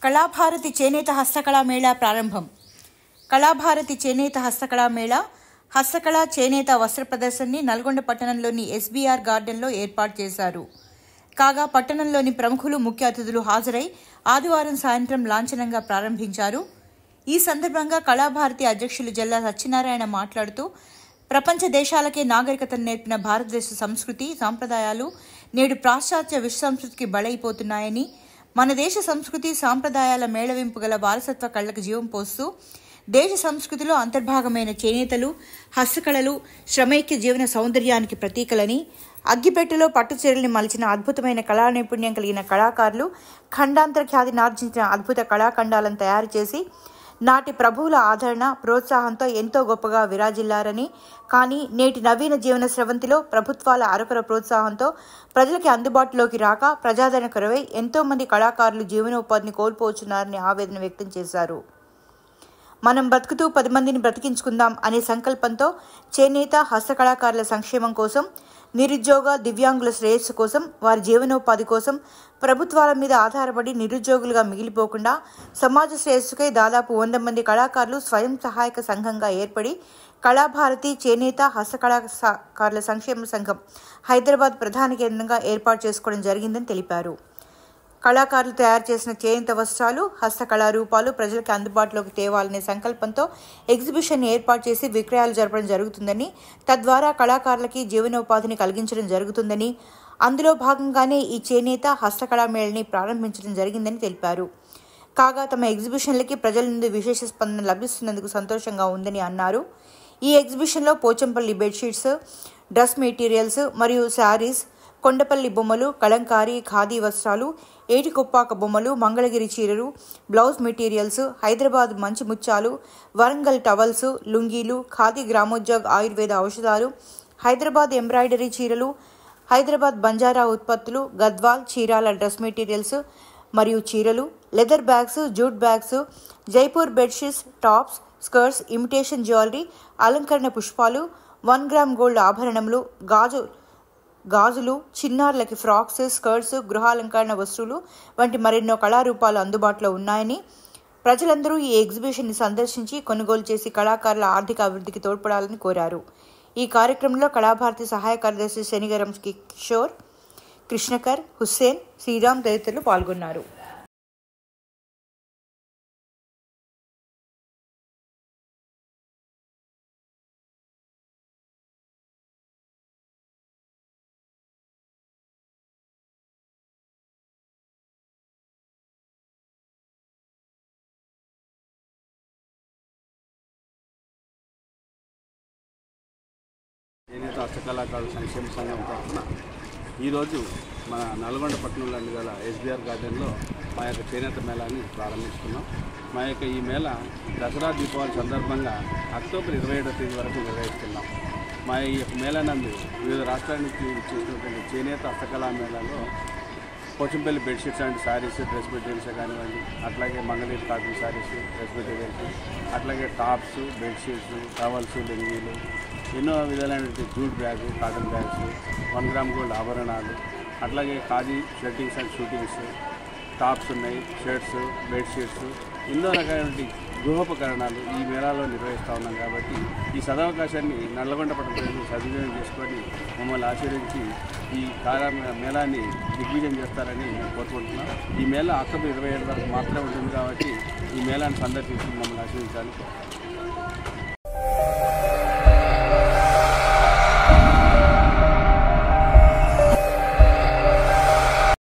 కళాభారతి చేనేత హస్తకళా మేళా ప్రారంభం. కళాభారతి చేనేత హస్తకళా మేళా హస్తకళా చేనేత వస్త్ర ప్రదర్శనని నల్గొండ పట్టణంలోని ఎస్బీఆర్ గార్డెన్లో ఏర్పాటు చేశారు. కాగా పట్టణంలోని ప్రముఖులు, ముఖ్య అతిథులు హాజరై ఆదివారం సాయంత్రం లాంఛనంగా ప్రారంభించారు. ఈ సందర్భంగా కళాభారతి అధ్యక్షులు జల్లా సత్యనారాయణ మాట్లాడుతూ, ప్రపంచ దేశాలకే నాగరికతను నేర్పిన భారతదేశ సంస్కృతి సాంప్రదాయాలు నేడు పాశ్చాత్య విశ్వసంస్కృతికి బలైపోతున్నాయని, మన దేశ సంస్కృతి సాంప్రదాయాల మేళవింపు గల వారసత్వ కళ్లకు జీవం పోస్తూ దేశ సంస్కృతిలో అంతర్భాగమైన చేనేతలు, హస్తకళలు శ్రమైక్య జీవన సౌందర్యానికి ప్రతీకలని, అగ్గిపెట్టెలో పట్టుచీరల్ని మలిచిన అద్భుతమైన కళా నైపుణ్యం కలిగిన కళాకారులు ఖండాంతర ఖ్యాతినార్జించిన అద్భుత కళాఖండాలను తయారు చేసి నాటి ప్రభువుల ఆదరణ, ప్రోత్సాహంతో ఎంతో గొప్పగా విరాజిల్లారని, కానీ నేటి నవీన జీవన స్రవంతిలో ప్రభుత్వాల అరకొర ప్రోత్సాహంతో ప్రజలకి అందుబాటులోకి రాక ప్రజాదరణ కరువై ఎంతో మంది కళాకారులు జీవనోపాధిని కోల్పోతున్నారని ఆవేదన వ్యక్తం చేశారు. మనం బతుకుతూ 10 మందిని బ్రతికించుకుందాం అనే సంకల్పంతో చేనేత హస్తకళాకారుల సంక్షేమం కోసం, నిరుద్యోగ దివ్యాంగుల శ్రేయస్సు కోసం, వారి జీవనోపాధి కోసం ప్రభుత్వాల మీద ఆధారపడి నిరుద్యోగులుగా మిగిలిపోకుండా సమాజ శ్రేయస్సుకై దాదాపు 100 మంది కళాకారులు స్వయం సహాయక సంఘంగా ఏర్పడి కళాభారతి చేనేత హస్తకళాకారుల సంక్షేమ సంఘం హైదరాబాద్ ప్రధాన కేంద్రంగా ఏర్పాటు చేసుకోవడం జరిగిందని తెలిపారు. కళాకారులు తయారు చేసిన చేనేత వస్త్రాలు, హస్తకళా రూపాలు ప్రజలకు అందుబాటులోకి తేవాలనే సంకల్పంతో ఎగ్జిబిషన్ ఏర్పాటు చేసి విక్రయాలు జరపడం జరుగుతుందని, తద్వారా కళాకారులకి జీవనోపాధిని కలిగించడం జరుగుతుందని, అందులో భాగంగానే ఈ చేనేత హస్తకళా మేళని ప్రారంభించడం జరిగిందని తెలిపారు. కాగా తమ ఎగ్జిబిషన్లకి ప్రజల నుండి విశేష స్పందన లభిస్తున్నందుకు సంతోషంగా ఉందని అన్నారు. ఈ ఎగ్జిబిషన్లో పోచంపల్లి బెడ్షీట్స్, డ్రెస్ మెటీరియల్స్ మరియు శారీస్, కొండపల్లి బొమ్మలు, కలంకారీ, ఖాదీ వస్త్రాలు, ఏటికొప్పాక బొమ్మలు, మంగళగిరి చీరలు, బ్లౌజ్ మెటీరియల్స్, హైదరాబాద్ మంచి ముత్యాలు, వరంగల్ టవల్స్, లుంగీలు, ఖాదీ గ్రామోద్యోగ్ ఆయుర్వేద ఔషధాలు, హైదరాబాద్ ఎంబ్రాయిడరీ చీరలు, హైదరాబాద్ బంజారా ఉత్పత్తులు, గద్వాల్ చీరాల డ్రెస్ మెటీరియల్స్ మరియు చీరలు, leather bags, jute bags, Jaipur bedsheets, tops, skirts, imitation jewellery, అలంకరణ పుష్పాలు, 1 గ్రామ్ గోల్డ్ ఆభరణములు, గాజులు, చిన్నారులకి ఫ్రాక్స్, స్కర్ట్స్, గృహాలంకరణ వస్తువులు వంటి మరెన్నో కళారూపాలు అందుబాటులో ఉన్నాయని, ప్రజలందరూ ఈ ఎగ్జిబిషన్ని సందర్శించి కొనుగోలు చేసి కళాకారుల ఆర్థిక అభివృద్ధికి తోడ్పడాలని కోరారు. ఈ కార్యక్రమంలో కళాభారతి సహాయ కార్యదర్శి శనిగరం కిషోర్, కృష్ణకర్, హుస్సేన్, శ్రీరామ్ తదితరులు పాల్గొన్నారు. చేనేత హస్తకళాకారుల సంక్షేమ సంఘం తరఫున ఈరోజు మన నల్గొండ పట్టణంలోని గల ఎస్బీఆర్ గార్డెన్లో మా యొక్క చేనేత మేళాన్ని ప్రారంభిస్తున్నాం. మా యొక్క ఈ మేళా దసరా దీపావళి సందర్భంగా అక్టోబర్ 27వ తేదీ వరకు నిర్వహిస్తున్నాం. మా ఈ యొక్క మేళా నందు వివిధ రాష్ట్రాల నుంచి చేసినటువంటి చేనేత హస్తకళా మేళాలో Pochampalli bedsheets and saris, dress materials కానివ్వండి, అట్లాగే Mangalagiri cotton saris, dress materials, అట్లాగే టాప్స్, బెడ్షీట్స్, టవల్స్, లుంగీలు, ఎన్నో విధాలైనటువంటి jute bag, cotton bags, 1 gram gold ఆభరణాలు, అట్లాగే khadi shirtings and suitings, tops ఉన్నాయి, షర్ట్స్, బెడ్షీట్స్, ఎన్నో రకాలైనటువంటి గృహోపకరణాలు ఈ మేళాలో నిర్వహిస్తూ ఉన్నాం. కాబట్టి ఈ సదవకాశాన్ని నల్లగొండ పట్టణ సద్వినియోగం చేసుకొని మమ్మల్ని ఆశీర్వదించి ఈ మేళాన్ని దిగ్విజయం చేస్తారని మేము కోరుకుంటున్నాం. ఈ మేళా అక్టోబర్ 27 వరకు మాత్రమే ఉంటుంది కాబట్టి ఈ మేళాన్ని సందర్శించి మమ్మల్ని ఆశీర్వదించాలి.